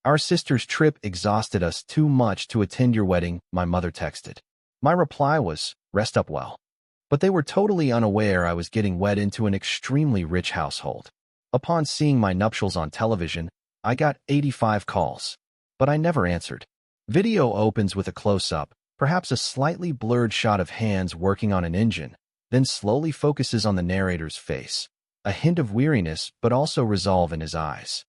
Our sister's trip exhausted us too much to attend your wedding, my mother texted. My reply was, rest up well. But they were totally unaware I was getting wed into an extremely rich household. Upon seeing my nuptials on television, I got 85 calls, but I never answered. Video opens with a close-up, perhaps a slightly blurred shot of hands working on an engine, then slowly focuses on the narrator's face, a hint of weariness but also resolve in his eyes.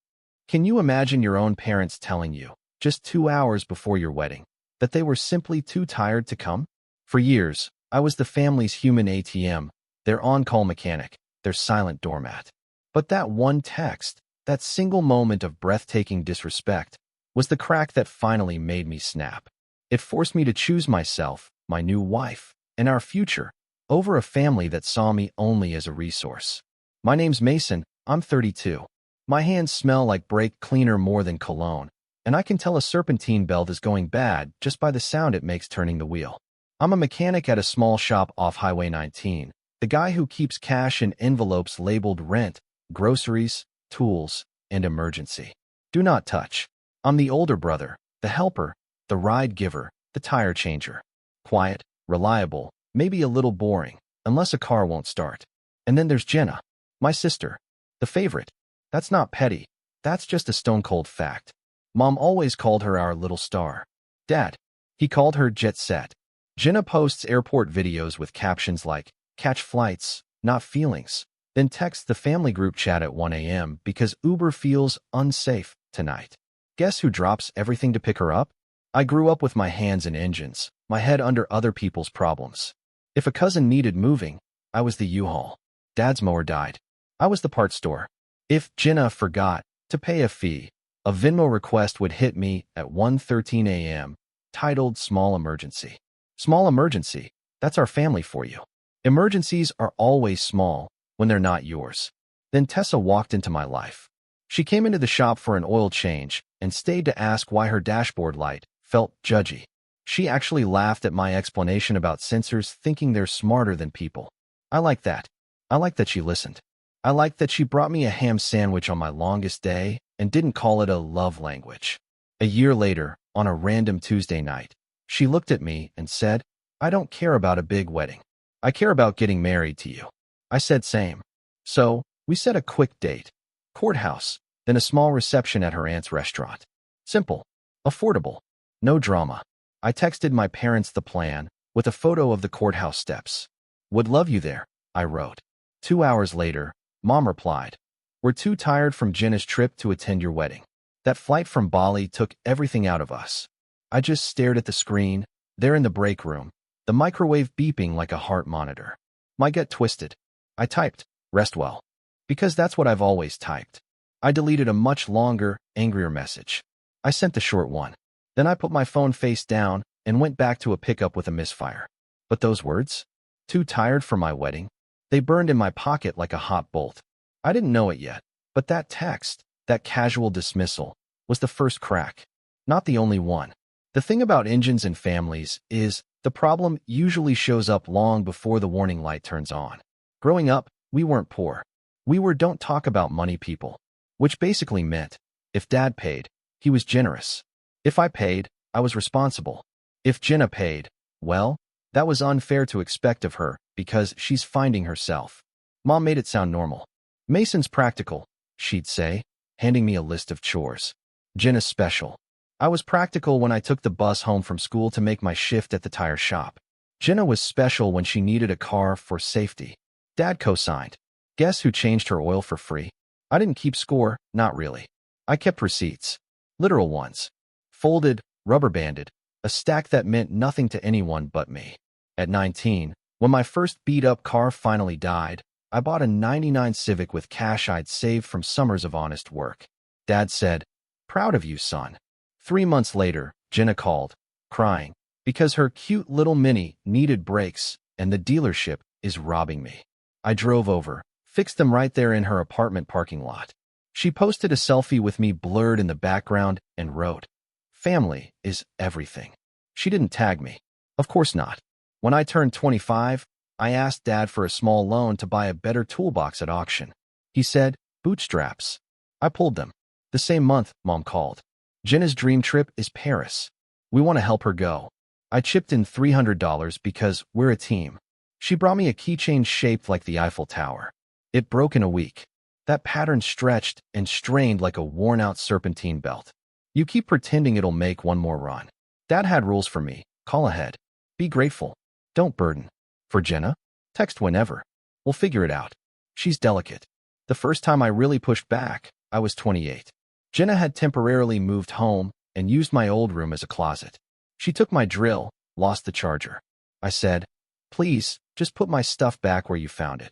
Can you imagine your own parents telling you, just 2 hours before your wedding, that they were simply too tired to come? For years, I was the family's human ATM, their on-call mechanic, their silent doormat. But that one text, that single moment of breathtaking disrespect, was the crack that finally made me snap. It forced me to choose myself, my new wife, and our future, over a family that saw me only as a resource. My name's Mason, I'm 32. My hands smell like brake cleaner more than cologne, and I can tell a serpentine belt is going bad just by the sound it makes turning the wheel. I'm a mechanic at a small shop off Highway 19, the guy who keeps cash in envelopes labeled rent, groceries, tools, and emergency. Do not touch. I'm the older brother, the helper, the ride giver, the tire changer. Quiet, reliable, maybe a little boring, unless a car won't start. And then there's Jenna, my sister, the favorite. That's not petty. That's just a stone-cold fact. Mom always called her our little star. Dad, he called her jet set. Jenna posts airport videos with captions like, catch flights, not feelings, then texts the family group chat at 1 a.m. because Uber feels unsafe tonight. Guess who drops everything to pick her up? I grew up with my hands in engines, my head under other people's problems. If a cousin needed moving, I was the U-Haul. Dad's mower died. I was the parts store. If Jenna forgot to pay a fee, a Venmo request would hit me at 1:13 a.m., titled Small Emergency. Small emergency, that's our family for you. Emergencies are always small when they're not yours. Then Tessa walked into my life. She came into the shop for an oil change and stayed to ask why her dashboard light felt judgy. She actually laughed at my explanation about sensors, thinking they're smarter than people. I like that. I like that she listened. I like that she brought me a ham sandwich on my longest day and didn't call it a love language. A year later, on a random Tuesday night, she looked at me and said, I don't care about a big wedding. I care about getting married to you. I said same. So, we set a quick date. Courthouse, then a small reception at her aunt's restaurant. Simple. Affordable. No drama. I texted my parents the plan, with a photo of the courthouse steps. Would love you there, I wrote. 2 hours later, Mom replied, we're too tired from Jenna's trip to attend your wedding. That flight from Bali took everything out of us. I just stared at the screen, there in the break room, the microwave beeping like a heart monitor. My gut twisted. I typed, rest well. Because that's what I've always typed. I deleted a much longer, angrier message. I sent the short one. Then I put my phone face down and went back to a pickup with a misfire. But those words? Too tired for my wedding? They burned in my pocket like a hot bolt. I didn't know it yet, but that text, that casual dismissal, was the first crack. Not the only one. The thing about engines and families is, the problem usually shows up long before the warning light turns on. Growing up, we weren't poor. We were don't talk about money people, which basically meant, if Dad paid, he was generous. If I paid, I was responsible. If Jenna paid, well, that was unfair to expect of her because she's finding herself. Mom made it sound normal. Mason's practical, she'd say, handing me a list of chores. Jenna's special. I was practical when I took the bus home from school to make my shift at the tire shop. Jenna was special when she needed a car for safety. Dad co-signed. Guess who changed her oil for free? I didn't keep score, not really. I kept receipts. Literal ones. Folded, rubber-banded, a stack that meant nothing to anyone but me. At 19, when my first beat-up car finally died, I bought a '99 Civic with cash I'd saved from summers of honest work. Dad said, proud of you, son. 3 months later, Jenna called, crying, because her cute little Mini needed brakes and the dealership is robbing me. I drove over, fixed them right there in her apartment parking lot. She posted a selfie with me blurred in the background and wrote, family is everything. She didn't tag me. Of course not. When I turned 25, I asked Dad for a small loan to buy a better toolbox at auction. He said, bootstraps. I pulled them. The same month, Mom called. Jenna's dream trip is Paris. We want to help her go. I chipped in $300 because we're a team. She brought me a keychain shaped like the Eiffel Tower. It broke in a week. That pattern stretched and strained like a worn-out serpentine belt. You keep pretending it'll make one more run. Dad had rules for me. Call ahead. Be grateful. Don't burden. For Jenna? Text whenever. We'll figure it out. She's delicate. The first time I really pushed back, I was 28. Jenna had temporarily moved home and used my old room as a closet. She took my drill, lost the charger. I said, "Please, just put my stuff back where you found it."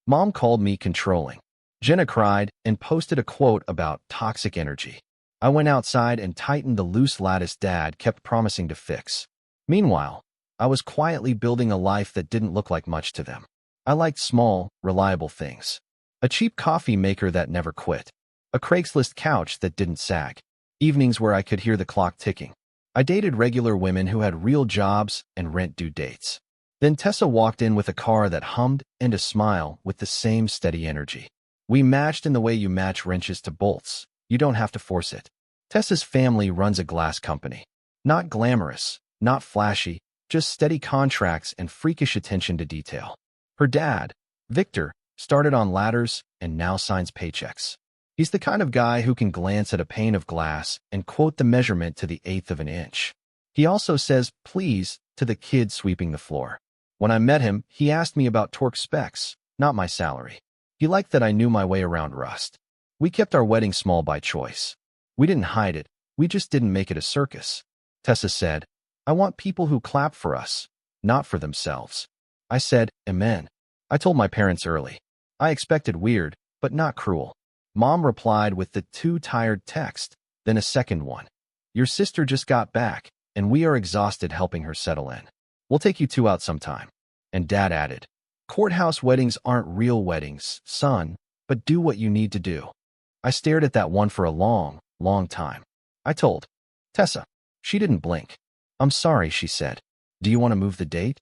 Mom called me controlling. Jenna cried and posted a quote about toxic energy. I went outside and tightened the loose lattice Dad kept promising to fix. Meanwhile, I was quietly building a life that didn't look like much to them. I liked small, reliable things. A cheap coffee maker that never quit. A Craigslist couch that didn't sag. Evenings where I could hear the clock ticking. I dated regular women who had real jobs and rent-due dates. Then Tessa walked in with a car that hummed and a smile with the same steady energy. We matched in the way you match wrenches to bolts. You don't have to force it. Tessa's family runs a glass company. Not glamorous, not flashy, just steady contracts and freakish attention to detail. Her dad, Victor, started on ladders and now signs paychecks. He's the kind of guy who can glance at a pane of glass and quote the measurement to the eighth of an inch. He also says please to the kid sweeping the floor. When I met him, he asked me about torque specs, not my salary. He liked that I knew my way around rust. We kept our wedding small by choice. We didn't hide it, we just didn't make it a circus. Tessa said, "I want people who clap for us, not for themselves." I said, "Amen." I told my parents early. I expected weird, but not cruel. Mom replied with the too tired text, then a second one. "Your sister just got back, and we are exhausted helping her settle in. We'll take you two out sometime." And Dad added, "Courthouse weddings aren't real weddings, son, but do what you need to do." I stared at that one for a long, long time. I told Tessa. She didn't blink. "I'm sorry," she said. "Do you want to move the date?"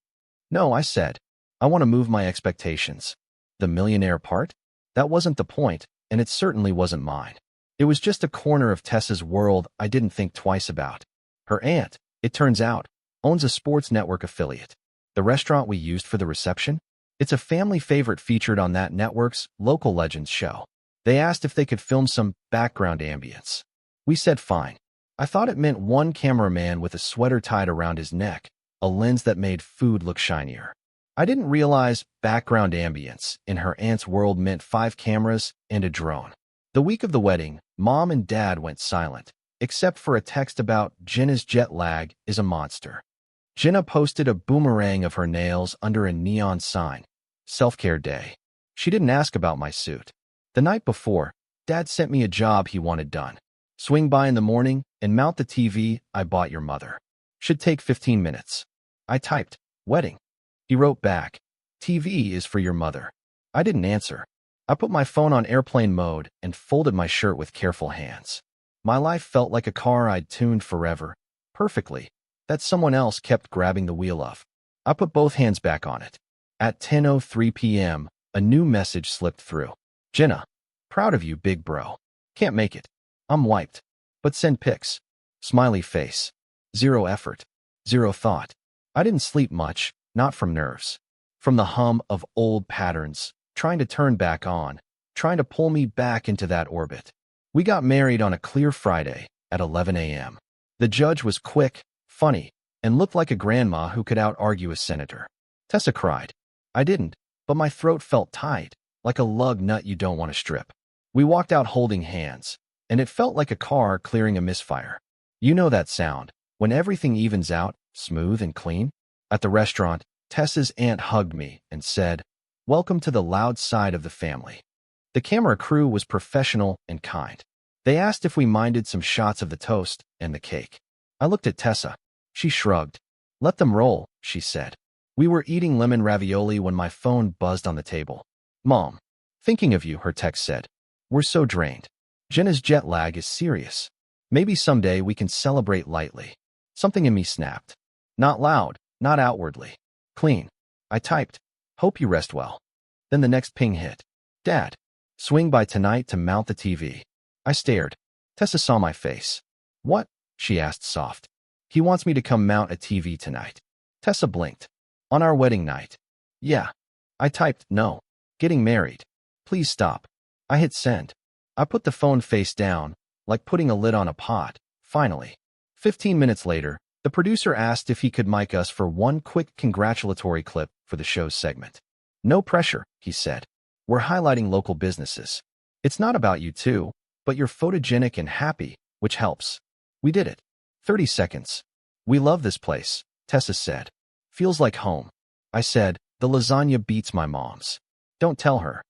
"No," I said. "I want to move my expectations." The millionaire part? That wasn't the point, and it certainly wasn't mine. It was just a corner of Tessa's world I didn't think twice about. Her aunt, it turns out, owns a sports network affiliate. The restaurant we used for the reception? It's a family favorite featured on that network's Local Legends show. They asked if they could film some background ambience. We said fine. I thought it meant one cameraman with a sweater tied around his neck, a lens that made food look shinier. I didn't realize background ambience in her aunt's world meant 5 cameras and a drone. The week of the wedding, Mom and Dad went silent, except for a text about Jenna's jet lag is a monster. Jenna posted a boomerang of her nails under a neon sign. Self-care day. She didn't ask about my suit. The night before, Dad sent me a job he wanted done. Swing by in the morning and mount the TV I bought your mother. Should take 15 minutes. I typed, wedding. He wrote back, TV is for your mother. I didn't answer. I put my phone on airplane mode and folded my shirt with careful hands. My life felt like a car I'd tuned forever, perfectly, that someone else kept grabbing the wheel of. I put both hands back on it. At 10:03 p.m., a new message slipped through. "Jenna, proud of you, big bro. Can't make it. I'm wiped. But send pics." Smiley face. 0 effort. 0 thought. I didn't sleep much, not from nerves. From the hum of old patterns, trying to turn back on, trying to pull me back into that orbit. We got married on a clear Friday at 11 a.m. The judge was quick, funny, and looked like a grandma who could out-argue a senator. Tessa cried. I didn't, but my throat felt tight, like a lug nut you don't want to strip. We walked out holding hands, and it felt like a car clearing a misfire. You know that sound, when everything evens out, smooth and clean? At the restaurant, Tessa's aunt hugged me and said, "Welcome to the loud side of the family." The camera crew was professional and kind. They asked if we minded some shots of the toast and the cake. I looked at Tessa. She shrugged. "Let them roll," she said. We were eating lemon ravioli when my phone buzzed on the table. "Mom, thinking of you," her text said. "We're so drained. Jenna's jet lag is serious. Maybe someday we can celebrate lightly." Something in me snapped. Not loud, not outwardly. Clean. I typed, "Hope you rest well." Then the next ping hit. "Dad, swing by tonight to mount the TV." I stared. Tessa saw my face. What? She asked soft. He wants me to come mount a TV tonight. Tessa blinked. On our wedding night. Yeah. I typed, no. Getting married. Please stop. I hit send. I put the phone face down, like putting a lid on a pot. Finally. 15 minutes later, the producer asked if he could mic us for one quick congratulatory clip for the show's segment. No pressure, he said. We're highlighting local businesses. It's not about you two, but you're photogenic and happy, which helps. We did it. 30 seconds. We love this place, Tessa said. Feels like home. I said, the lasagna beats my mom's. Don't tell her.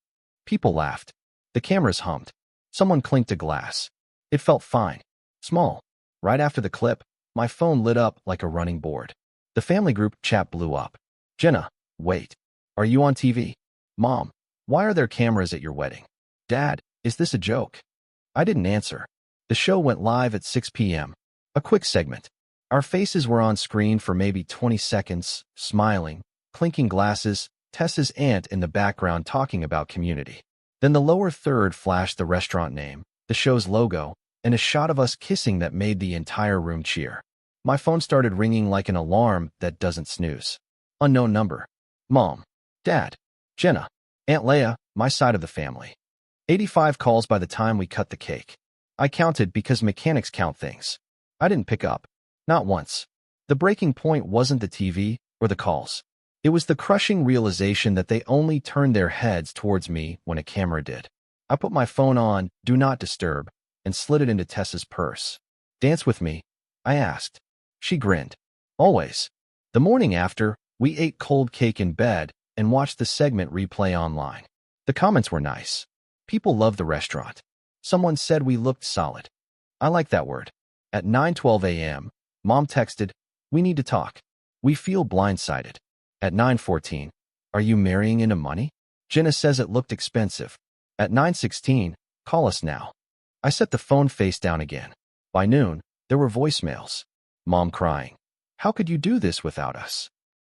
People laughed. The cameras hummed. Someone clinked a glass. It felt fine. Small. Right after the clip, my phone lit up like a running board. The family group chat blew up. Jenna, wait. Are you on TV? Mom, why are there cameras at your wedding? Dad, is this a joke? I didn't answer. The show went live at 6 p.m. A quick segment. Our faces were on screen for maybe 20 seconds, smiling, clinking glasses, Tessa's aunt in the background talking about community. Then the lower third flashed the restaurant name, the show's logo, and a shot of us kissing that made the entire room cheer. My phone started ringing like an alarm that doesn't snooze. Unknown number. Mom. Dad. Jenna. Aunt Leia, my side of the family. 85 calls by the time we cut the cake. I counted because mechanics count things. I didn't pick up. Not once. The breaking point wasn't the TV or the calls. It was the crushing realization that they only turned their heads towards me when a camera did. I put my phone on, Do Not Disturb, and slid it into Tessa's purse. Dance with me? I asked. She grinned. Always. The morning after, we ate cold cake in bed and watched the segment replay online. The comments were nice. People loved the restaurant. Someone said we looked solid. I like that word. At 9:12 a.m., Mom texted, we need to talk. We feel blindsided. At 9:14, are you marrying into money? Jenna says it looked expensive. At 9:16, call us now. I set the phone face down again. By noon, there were voicemails. Mom crying. How could you do this without us?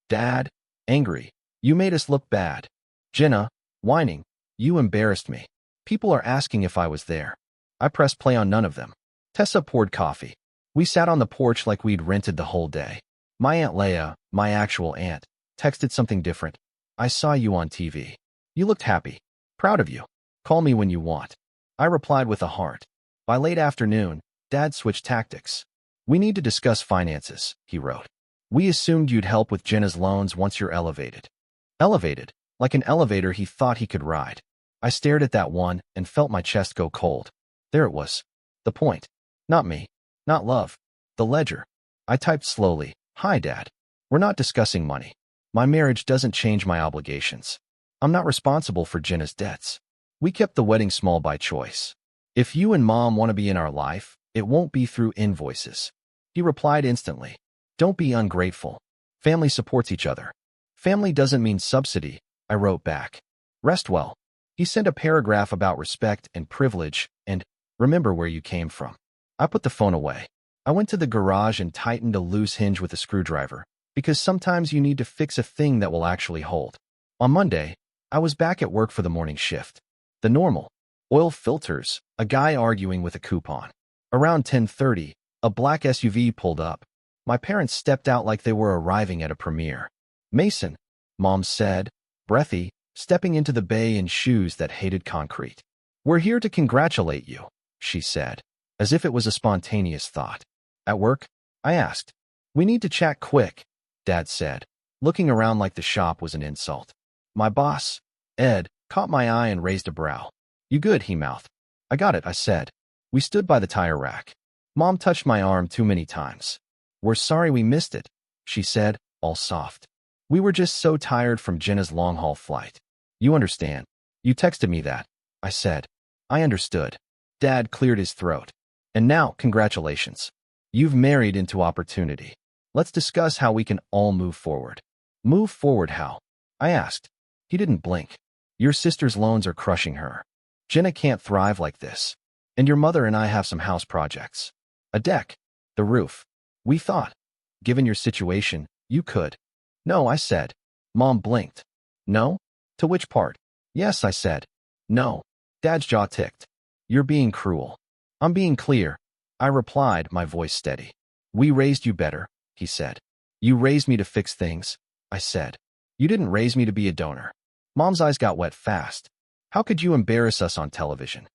Dad, angry. You made us look bad. Jenna, whining. You embarrassed me. People are asking if I was there. I pressed play on none of them. Tessa poured coffee. We sat on the porch like we'd rented the whole day. My Aunt Leia, my actual aunt, texted something different. I saw you on TV. You looked happy. Proud of you. Call me when you want. I replied with a heart. By late afternoon, Dad switched tactics. We need to discuss finances, he wrote. We assumed you'd help with Jenna's loans once you're elevated. Elevated, like an elevator he thought he could ride. I stared at that one and felt my chest go cold. There it was. The point. Not me. Not love. The ledger. I typed slowly. Hi, Dad. We're not discussing money. My marriage doesn't change my obligations. I'm not responsible for Jenna's debts. We kept the wedding small by choice. If you and Mom want to be in our life, it won't be through invoices. He replied instantly. Don't be ungrateful. Family supports each other. Family doesn't mean subsidy, I wrote back. Rest well. He sent a paragraph about respect and privilege and remember where you came from. I put the phone away. I went to the garage and tightened a loose hinge with a screwdriver, because sometimes you need to fix a thing that will actually hold. On Monday, I was back at work for the morning shift. The normal. Oil filters, a guy arguing with a coupon. Around 10:30, a black SUV pulled up. My parents stepped out like they were arriving at a premiere. Mason, Mom said, breathy, stepping into the bay in shoes that hated concrete. We're here to congratulate you, she said, as if it was a spontaneous thought. At work? I asked. We need to chat quick, Dad said, looking around like the shop was an insult. My boss, Ed, caught my eye and raised a brow. You good, he mouthed. I got it, I said. We stood by the tire rack. Mom touched my arm too many times. We're sorry we missed it, she said, all soft. We were just so tired from Jenna's long-haul flight. You understand. You texted me that, I said. I understood. Dad cleared his throat. And now, congratulations. You've married into opportunity. Let's discuss how we can all move forward. Move forward how? I asked. He didn't blink. Your sister's loans are crushing her. Jenna can't thrive like this. And your mother and I have some house projects. A deck. The roof. We thought, given your situation, you could. No, I said. Mom blinked. No? To which part? Yes, I said. No. Dad's jaw ticked. You're being cruel. I'm being clear. I replied, my voice steady. We raised you better, he said. You raised me to fix things, I said. You didn't raise me to be a donor. Mom's eyes got wet fast. How could you embarrass us on television?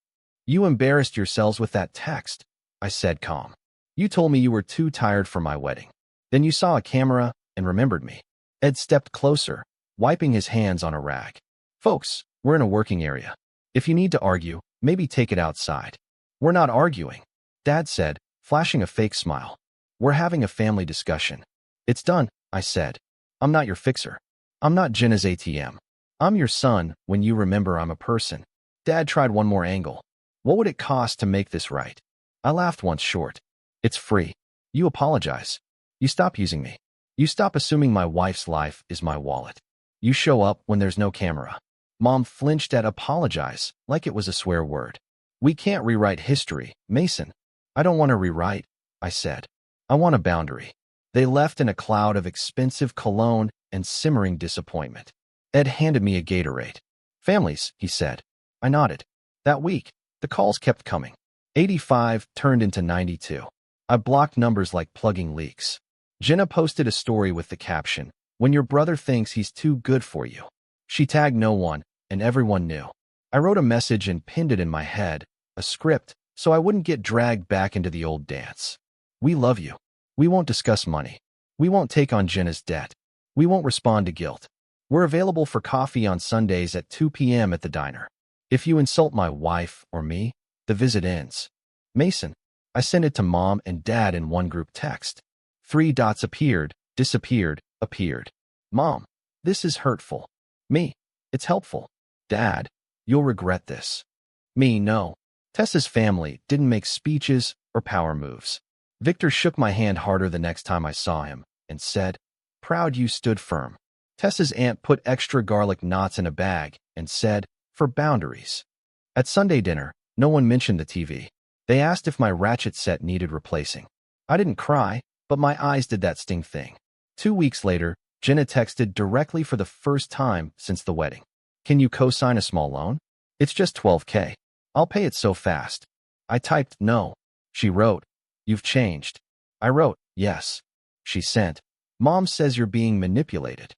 You embarrassed yourselves with that text, I said calm. You told me you were too tired for my wedding. Then you saw a camera and remembered me. Ed stepped closer, wiping his hands on a rag. Folks, we're in a working area. If you need to argue, maybe take it outside. We're not arguing, Dad said, flashing a fake smile. We're having a family discussion. It's done, I said. I'm not your fixer. I'm not Jenna's ATM. I'm your son when you remember I'm a person. Dad tried one more angle. What would it cost to make this right? I laughed once short. It's free. You apologize. You stop using me. You stop assuming my wife's life is my wallet. You show up when there's no camera. Mom flinched at apologize, like it was a swear word. We can't rewrite history, Mason. I don't want to rewrite, I said. I want a boundary. They left in a cloud of expensive cologne and simmering disappointment. Ed handed me a Gatorade. Families, he said. I nodded. That week, the calls kept coming. 85 turned into 92. I blocked numbers like plugging leaks. Jenna posted a story with the caption, "When your brother thinks he's too good for you." She tagged no one, and everyone knew. I wrote a message and pinned it in my head, a script, so I wouldn't get dragged back into the old dance. We love you. We won't discuss money. We won't take on Jenna's debt. We won't respond to guilt. We're available for coffee on Sundays at 2 p.m. at the diner. If you insult my wife or me, the visit ends. Mason. I sent it to Mom and Dad in one group text. 3 dots appeared, disappeared, appeared. Mom. This is hurtful. Me. It's helpful. Dad. You'll regret this. Me, no. Tessa's family didn't make speeches or power moves. Victor shook my hand harder the next time I saw him and said, "Proud you stood firm." Tessa's aunt put extra garlic knots in a bag and said, "For boundaries." At Sunday dinner, no one mentioned the TV. They asked if my ratchet set needed replacing. I didn't cry, but my eyes did that sting thing. 2 weeks later, Jenna texted directly for the first time since the wedding. "Can you co-sign a small loan? It's just $12K. I'll pay it so fast." I typed no. She wrote, "You've changed." I wrote, "Yes." She sent, "Mom says you're being manipulated."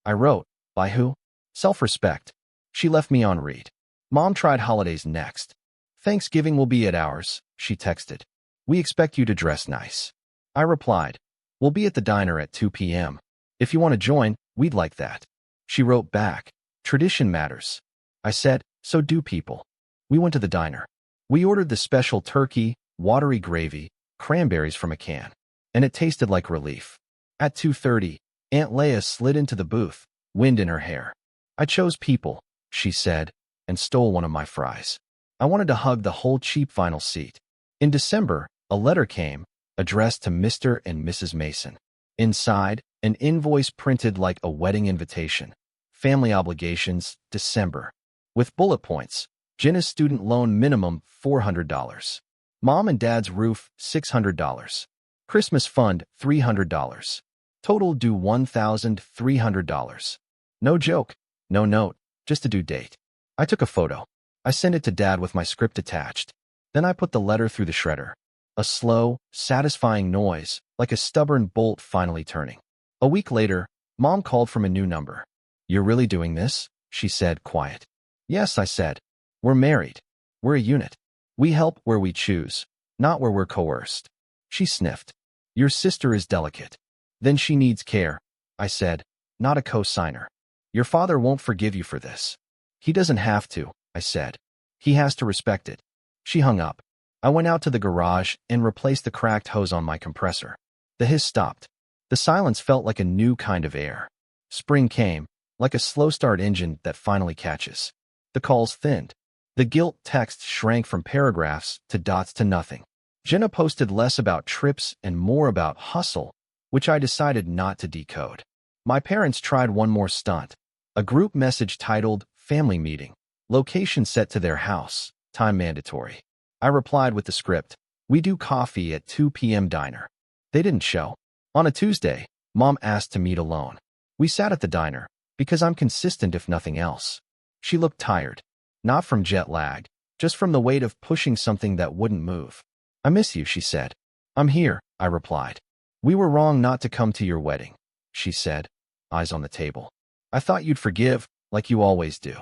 I wrote, "By who?" "Self-respect." She left me on read. Mom tried holidays next. "Thanksgiving will be at ours," she texted. "We expect you to dress nice." I replied, "We'll be at the diner at 2 p.m. If you want to join, we'd like that." She wrote back, "Tradition matters." I said, "So do people." We went to the diner. We ordered the special turkey, watery gravy, cranberries from a can, and it tasted like relief. At 2:30, Aunt Leia slid into the booth, wind in her hair. "I chose people," she said, and stole one of my fries. I wanted to hug the whole cheap vinyl seat. In December, a letter came, addressed to Mr. and Mrs. Mason. Inside, an invoice printed like a wedding invitation. Family obligations, December. With bullet points, Jenna's student loan minimum $400. Mom and Dad's roof, $600. Christmas fund, $300. Total due $1,300. No joke, no note, just a due date. I took a photo. I sent it to Dad with my script attached. Then I put the letter through the shredder. A slow, satisfying noise, like a stubborn bolt finally turning. A week later, Mom called from a new number. "You're really doing this?" she said, quiet. "Yes," I said. "We're married. We're a unit. We help where we choose, not where we're coerced." She sniffed. "Your sister is delicate. Then she needs care," I said, "not a co-signer. Your father won't forgive you for this." "He doesn't have to," I said. "He has to respect it." She hung up. I went out to the garage and replaced the cracked hose on my compressor. The hiss stopped. The silence felt like a new kind of air. Spring came, like a slow-start engine that finally catches. The calls thinned. The guilt text shrank from paragraphs to dots to nothing. Jenna posted less about trips and more about hustle, which I decided not to decode. My parents tried one more stunt. A group message titled, "Family Meeting." Location set to their house. Time mandatory. I replied with the script, "We do coffee at 2 p.m. diner." They didn't show. On a Tuesday, Mom asked to meet alone. We sat at the diner, because I'm consistent if nothing else. She looked tired. Not from jet lag, just from the weight of pushing something that wouldn't move. I miss you, she said. I'm here, I replied. We were wrong not to come to your wedding, she said, eyes on the table. I thought you'd forgive, like you always do.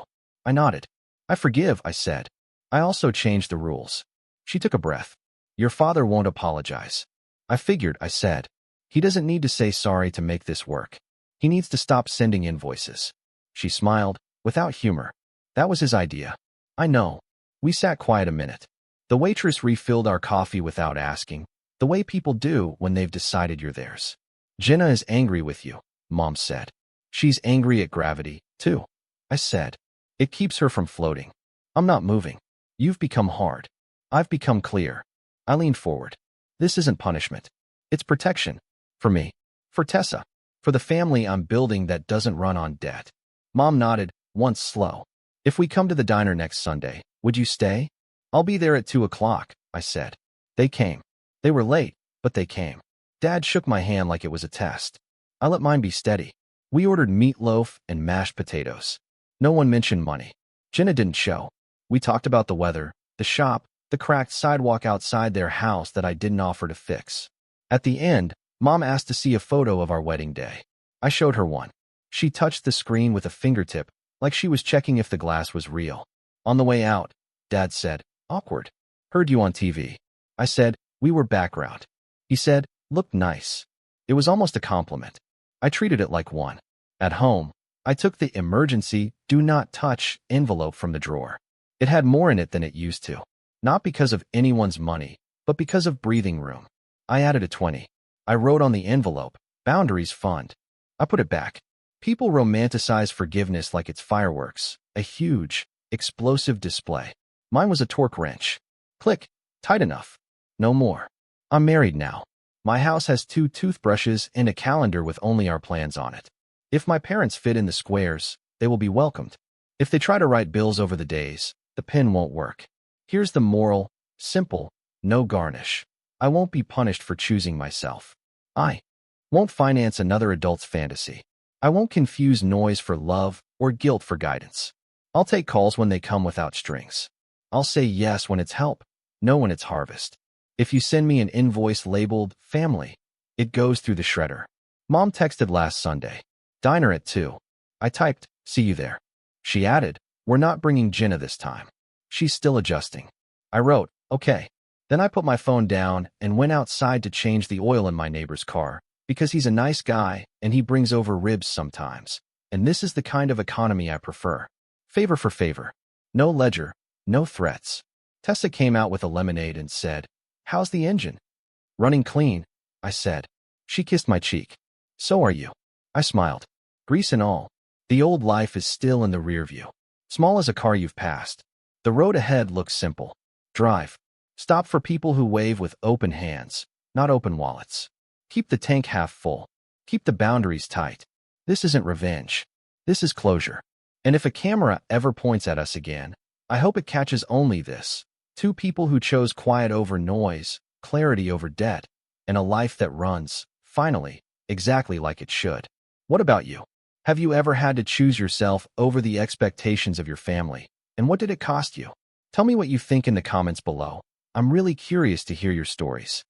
I nodded. I forgive, I said. I also changed the rules. She took a breath. Your father won't apologize. I figured, I said. He doesn't need to say sorry to make this work. He needs to stop sending invoices. She smiled, without humor. That was his idea. I know. We sat quiet a minute. The waitress refilled our coffee without asking, the way people do when they've decided you're theirs. Jenna is angry with you, Mom said. She's angry at gravity, too, I said. It keeps her from floating. I'm not moving. You've become hard. I've become clear. I leaned forward. This isn't punishment. It's protection. For me. For Tessa. For the family I'm building that doesn't run on debt. Mom nodded, once slow. If we come to the diner next Sunday, would you stay? I'll be there at 2 o'clock, I said. They came. They were late, but they came. Dad shook my hand like it was a test. I let mine be steady. We ordered meatloaf and mashed potatoes. No one mentioned money. Jenna didn't show. We talked about the weather, the shop, the cracked sidewalk outside their house that I didn't offer to fix. At the end, Mom asked to see a photo of our wedding day. I showed her one. She touched the screen with a fingertip, like she was checking if the glass was real. On the way out, Dad said, awkward. Heard you on TV. I said, we were background. He said, looked nice. It was almost a compliment. I treated it like one. At home, I took the emergency do not touch envelope from the drawer. It had more in it than it used to. Not because of anyone's money, but because of breathing room. I added a 20. I wrote on the envelope, boundaries fund. I put it back. People romanticize forgiveness like it's fireworks, a huge, explosive display. Mine was a torque wrench. Click, tight enough. No more. I'm married now. My house has 2 toothbrushes and a calendar with only our plans on it. If my parents fit in the squares, they will be welcomed. If they try to write bills over the days, the pen won't work. Here's the moral, simple, no garnish. I won't be punished for choosing myself. I won't finance another adult's fantasy. I won't confuse noise for love or guilt for guidance. I'll take calls when they come without strings. I'll say yes when it's help, no when it's harvest. If you send me an invoice labeled family, it goes through the shredder. Mom texted last Sunday. Diner at 2. I typed, see you there. She added, we're not bringing Jenna this time. She's still adjusting. I wrote, okay. Then I put my phone down and went outside to change the oil in my neighbor's car, because he's a nice guy and he brings over ribs sometimes. And this is the kind of economy I prefer. Favor for favor. No ledger, no threats. Tessa came out with a lemonade and said, how's the engine? Running clean, I said. She kissed my cheek. So are you. I smiled. Grease and all. The old life is still in the rear view. Small as a car you've passed. The road ahead looks simple. Drive. Stop for people who wave with open hands, not open wallets. Keep the tank half full. Keep the boundaries tight. This isn't revenge. This is closure. And if a camera ever points at us again, I hope it catches only this. 2 people who chose quiet over noise, clarity over debt, and a life that runs, finally, exactly like it should. What about you? Have you ever had to choose yourself over the expectations of your family? And what did it cost you? Tell me what you think in the comments below. I'm really curious to hear your stories.